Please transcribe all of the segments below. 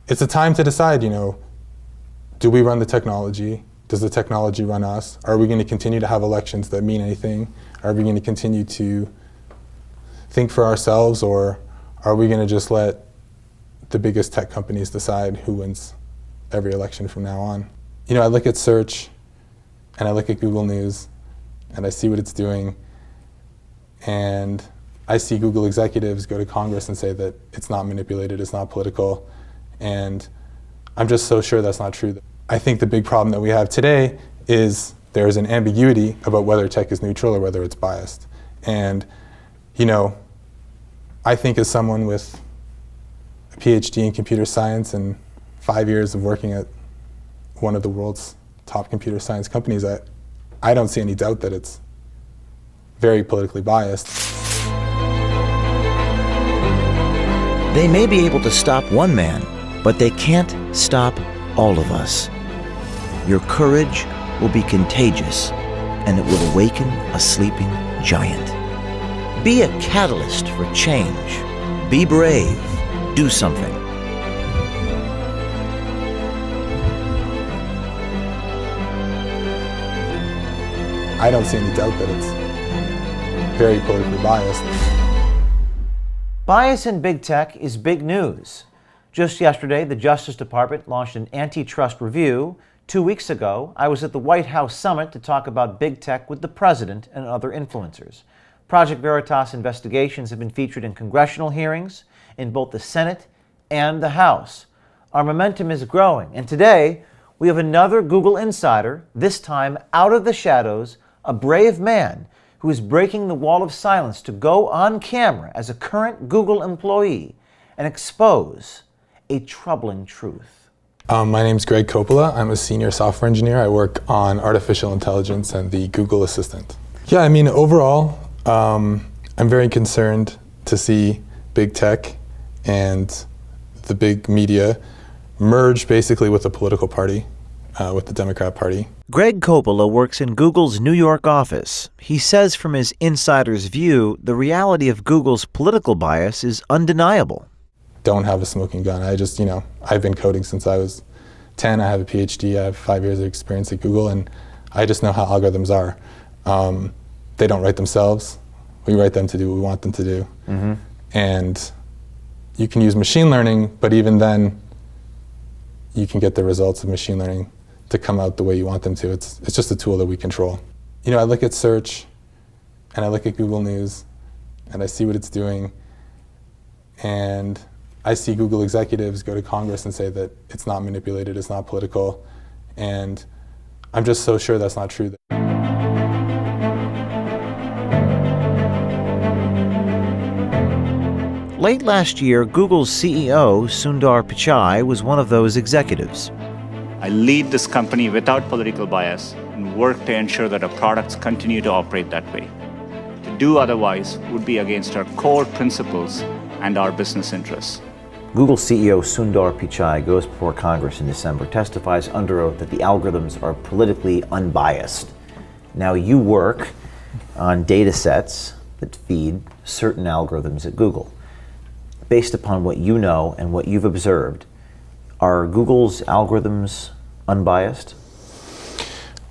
it's a time to decide, do we run the technology? Does the technology run us? Are we going to continue to have elections that mean anything? Are we going to continue to think for ourselves, or are we going to just let the biggest tech companies decide who wins every election from now on? I look at search, and I look at Google News, and I see what it's doing, and I see Google executives go to Congress and say that it's not manipulated, it's not political, and I'm just so sure that's not true. I think the big problem that we have today is there's an ambiguity about whether tech is neutral or whether it's biased. And, I think as someone with a PhD in computer science and 5 years of working at one of the world's top computer science companies, I don't see any doubt that it's very politically biased. They may be able to stop one man, but they can't stop all of us. Your courage will be contagious, and it will awaken a sleeping giant. Be a catalyst for change. Be brave. Do something. I don't see any doubt that it's very politically biased. Bias in big tech is big news. Just yesterday, the Justice Department launched an antitrust review. 2 weeks ago, I was at the White House summit to talk about big tech with the president and other influencers. Project Veritas investigations have been featured in congressional hearings, in both the Senate and the House. Our momentum is growing, and today we have another Google insider, this time out of the shadows, a brave man who is breaking the wall of silence to go on camera as a current Google employee and expose a troubling truth. My name's Greg Coppola. I'm a senior software engineer. I work on artificial intelligence and the Google Assistant. Yeah, overall, I'm very concerned to see big tech and the big media merge basically with the political party, with the Democrat Party. Greg Coppola works in Google's New York office. He says from his insider's view, the reality of Google's political bias is undeniable. Don't have a smoking gun. I've been coding since I was 10. I have a PhD. I have 5 years of experience at Google, and I just know how algorithms are. They don't write themselves. We write them to do what we want them to do. Mm-hmm. And you can use machine learning, but even then, you can get the results of machine learning to come out the way you want them to. It's just a tool that we control. I look at search, and I look at Google News, and I see what it's doing, and I see Google executives go to Congress and say that it's not manipulated, it's not political, and I'm just so sure that's not true. Late last year, Google's CEO, Sundar Pichai, was one of those executives. I lead this company without political bias and work to ensure that our products continue to operate that way. To do otherwise would be against our core principles and our business interests. Google CEO Sundar Pichai goes before Congress in December, testifies under oath that the algorithms are politically unbiased. Now, you work on data sets that feed certain algorithms at Google. Based upon what you know and what you've observed, are Google's algorithms unbiased?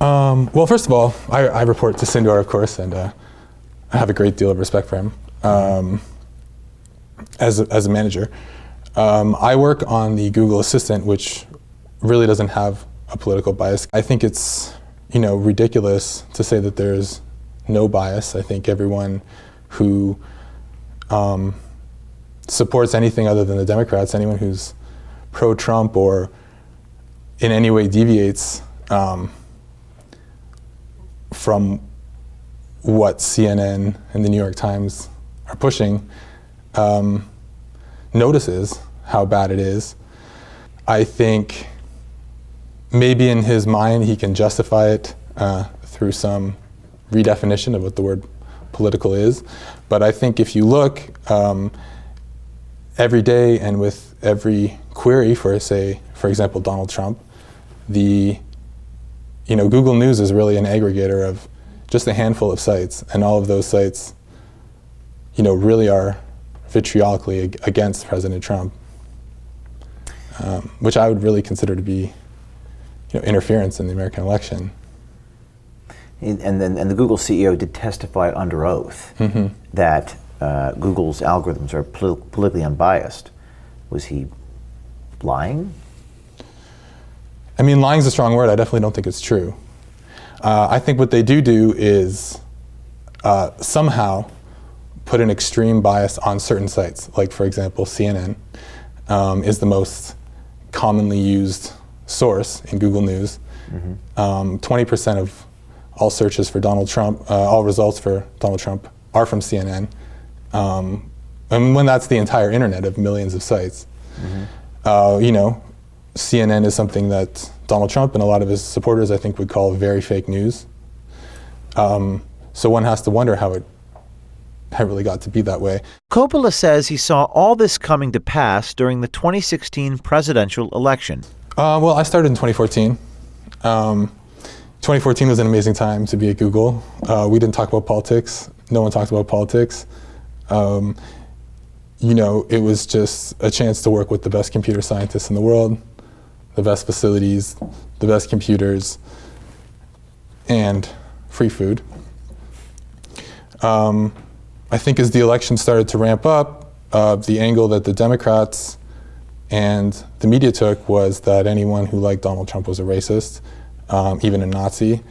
Well, first of all, I report to Sundar, of course, and I have a great deal of respect for him as a manager. I work on the Google Assistant, which really doesn't have a political bias. I think it's ridiculous to say that there's no bias. I think everyone who supports anything other than the Democrats, anyone who's pro-Trump or in any way deviates from what CNN and the New York Times are pushing, notices how bad it is. I think maybe in his mind he can justify it through some redefinition of what the word political is. But I think if you look every day and with every query for, say, for example, Donald Trump, Google News is really an aggregator of just a handful of sites, and all of those sites, really are vitriolically against President Trump. which I would really consider to be, interference in the American election. And the Google CEO did testify under oath that Google's algorithms are politically unbiased. Was he lying? I mean, lying is a strong word. I definitely don't think it's true. I think what they do is somehow put an extreme bias on certain sites. Like, for example, CNN is the most commonly used source in Google News. 20% of all searches for Donald Trump, all results for Donald Trump are from CNN. And when that's the entire internet of millions of sites. CNN is something that Donald Trump and a lot of his supporters, I think, would call very fake news. So one has to wonder how it really got to be that way. Coppola says he saw all this coming to pass during the 2016 presidential election. Well, I started in 2014. 2014 was an amazing time to be at Google. We didn't talk about politics. No one talked about politics. It was just a chance to work with the best computer scientists in the world, the best facilities, the best computers, and free food. I think as the election started to ramp up, the angle that the Democrats and the media took was that anyone who liked Donald Trump was a racist, even a Nazi.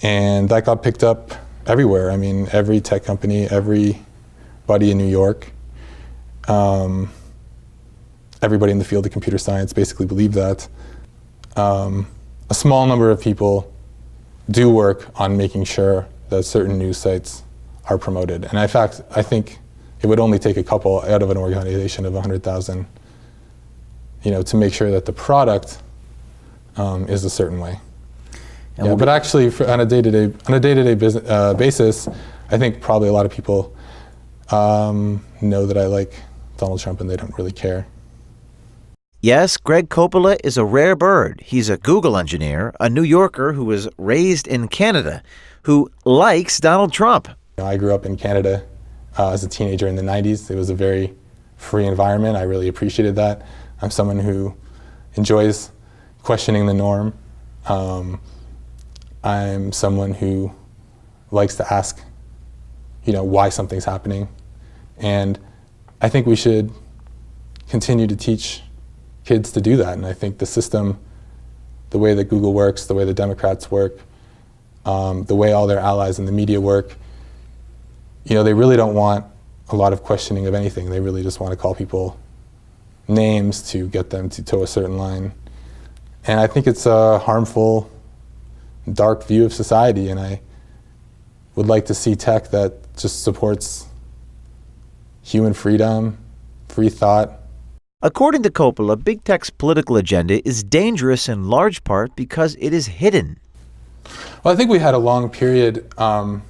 And that got picked up everywhere. I mean, every tech company, everybody in New York, everybody in the field of computer science basically believed that. A small number of people do work on making sure that certain news sites are promoted. And in fact, I think it would only take a couple out of an organization of 100,000, to make sure that the product is a certain way. But actually, on a day-to-day basis, I think probably a lot of people know that I like Donald Trump and they don't really care. Yes, Greg Coppola is a rare bird. He's a Google engineer, a New Yorker who was raised in Canada, who likes Donald Trump. I grew up in Canada as a teenager in the 90s. It was a very free environment. I really appreciated that. I'm someone who enjoys questioning the norm. I'm someone who likes to ask, why something's happening. And I think we should continue to teach kids to do that. And I think the system, the way that Google works, the way the Democrats work, the way all their allies in the media work, they really don't want a lot of questioning of anything. They really just want to call people names to get them to toe a certain line. And I think it's a harmful, dark view of society, and I would like to see tech that just supports human freedom, free thought. According to Coppola, big tech's political agenda is dangerous in large part because it is hidden. Well, I think we had a long period of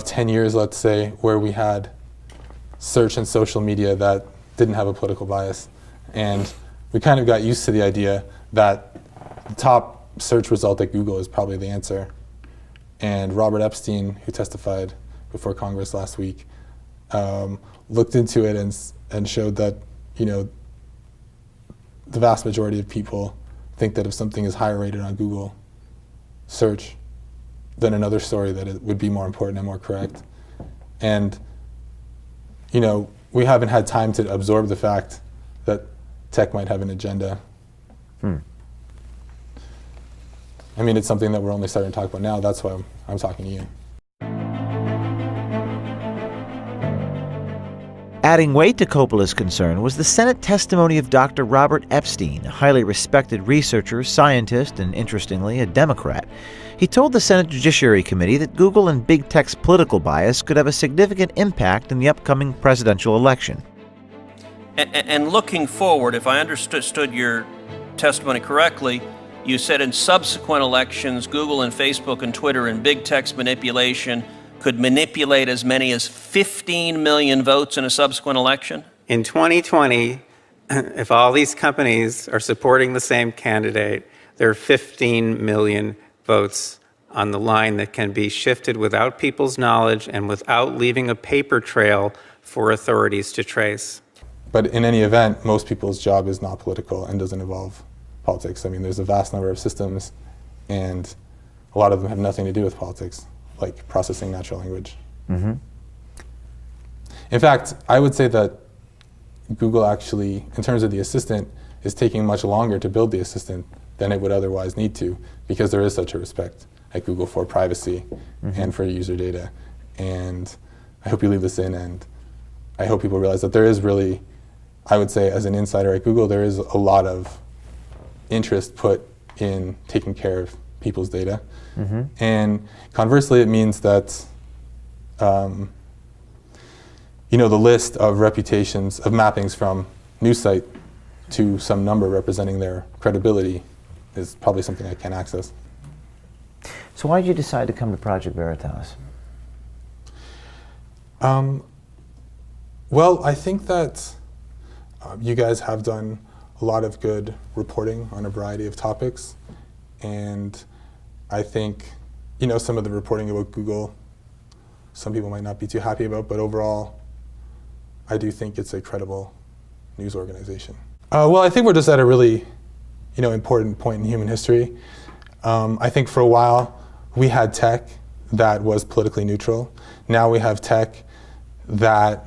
10 years, let's say, where we had search and social media that didn't have a political bias. And we kind of got used to the idea that the top search result at Google is probably the answer. And Robert Epstein, who testified before Congress last week, looked into it and showed that, the vast majority of people think that if something is higher rated on Google search than another story, that it would be more important and more correct. And, we haven't had time to absorb the fact that tech might have an agenda. I mean, it's something that we're only starting to talk about now. That's why I'm talking to you. Adding weight to Coppola's concern was the Senate testimony of Dr. Robert Epstein, a highly respected researcher, scientist, and interestingly, a Democrat. He told the Senate Judiciary Committee that Google and big tech's political bias could have a significant impact in the upcoming presidential election. And looking forward, if I understood your testimony correctly, you said in subsequent elections, Google and Facebook and Twitter and big tech's manipulation could manipulate as many as 15 million votes in a subsequent election? In 2020, if all these companies are supporting the same candidate, there are 15 million votes on the line that can be shifted without people's knowledge and without leaving a paper trail for authorities to trace. But in any event, most people's job is not political and doesn't involve politics. I mean, there's a vast number of systems, and a lot of them have nothing to do with politics, like processing natural language. Mm-hmm. In fact, I would say that Google actually, in terms of the assistant, is taking much longer to build the assistant than it would otherwise need to, because there is such a respect at Google for privacy and for user data. And I hope you leave this in, and I hope people realize that there is really, I would say as an insider at Google, there is a lot of interest put in taking care of people's data. And conversely, it means that the list of reputations, of mappings from news site to some number representing their credibility is probably something I can't access. So why did you decide to come to Project Veritas? Well, I think that you guys have done a lot of good reporting on a variety of topics, and I think, some of the reporting about Google, some people might not be too happy about, but overall, I do think it's a credible news organization. Well, I think we're just at a really, important point in human history. I think for a while, we had tech that was politically neutral. Now we have tech that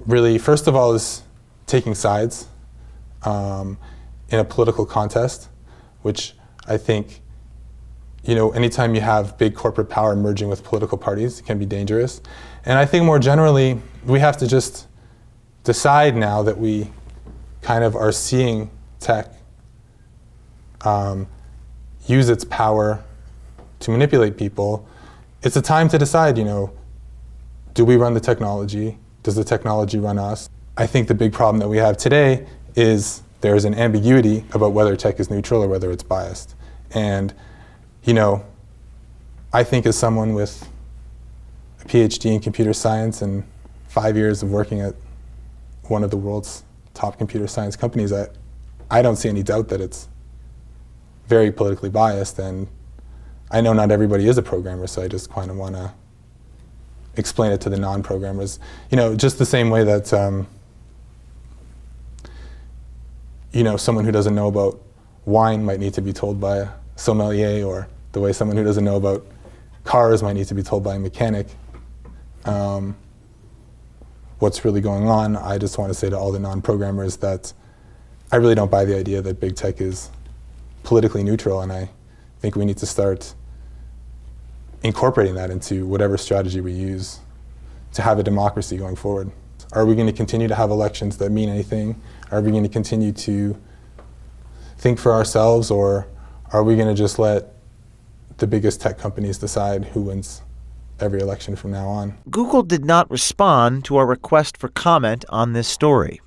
really, first of all, is taking sides in a political contest, which I think, anytime you have big corporate power merging with political parties, it can be dangerous. And I think more generally, we have to just decide now that we kind of are seeing tech use its power to manipulate people. It's a time to decide, do we run the technology? Does the technology run us? I think the big problem that we have today is there's an ambiguity about whether tech is neutral or whether it's biased. And, I think as someone with a PhD in computer science and 5 years of working at one of the world's top computer science companies, I don't see any doubt that it's very politically biased. And I know not everybody is a programmer, so I just kind of want to explain it to the non-programmers. Just the same way that, someone who doesn't know about wine might need to be told by a sommelier, or the way someone who doesn't know about cars might need to be told by a mechanic what's really going on. I just want to say to all the non-programmers that I really don't buy the idea that big tech is politically neutral, and I think we need to start incorporating that into whatever strategy we use to have a democracy going forward. Are we going to continue to have elections that mean anything? Are we going to continue to think for ourselves, or are we going to just let the biggest tech companies decide who wins every election from now on? Google did not respond to our request for comment on this story.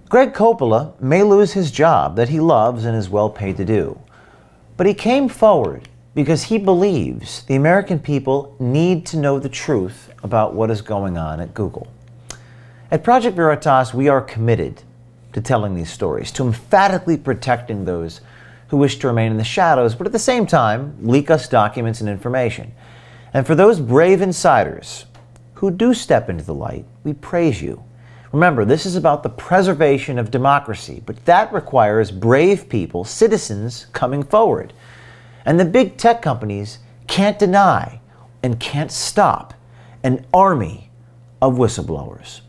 Greg Coppola may lose his job that he loves and is well paid to do. But he came forward because he believes the American people need to know the truth about what is going on at Google. At Project Veritas, we are committed to telling these stories, to emphatically protecting those who wish to remain in the shadows, but at the same time, leak us documents and information. And for those brave insiders who do step into the light, we praise you. Remember, this is about the preservation of democracy, but that requires brave people, citizens, coming forward. And the big tech companies can't deny and can't stop an army of whistleblowers.